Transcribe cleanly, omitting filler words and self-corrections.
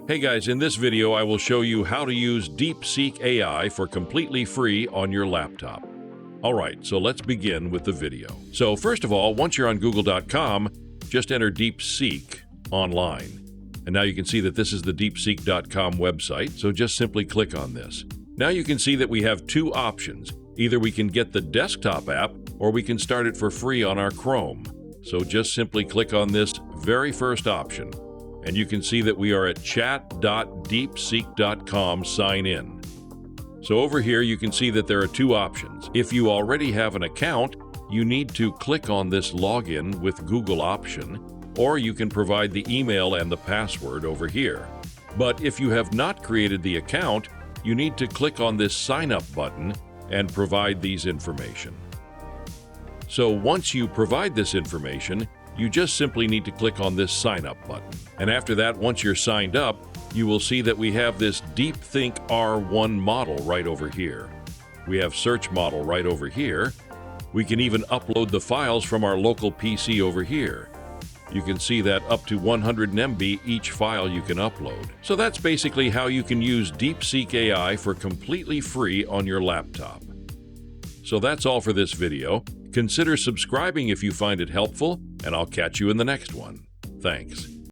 Hey guys, in this video I will show you how to use DeepSeek AI for completely free on your laptop. Alright, so let's begin with the video. So first of all, once you're on google.com, just enter DeepSeek online. And now you can see that this is the deepseek.com website, so just simply click on this. Now you can see that we have two options. Either we can get the desktop app, or we can start it for free on our Chrome. So just simply click on this very first option. And you can see that we are at chat.deepseek.com sign in. So over here you can see that there are two options. If you already have an account, you need to click on this login with Google option, or you can provide the email and the password over here. But if you have not created the account, you need to click on this sign up button and provide these information. So once you provide this information, you just simply need to click on this sign up button. And after that, once you're signed up, you will see that we have this DeepThink R1 model right over here. We have search model right over here. We can even upload the files from our local PC over here. You can see that up to 100 MB each file you can upload. So that's basically how you can use DeepSeek AI for completely free on your laptop. So that's all for this video. Consider subscribing if you find it helpful, and I'll catch you in the next one. Thanks.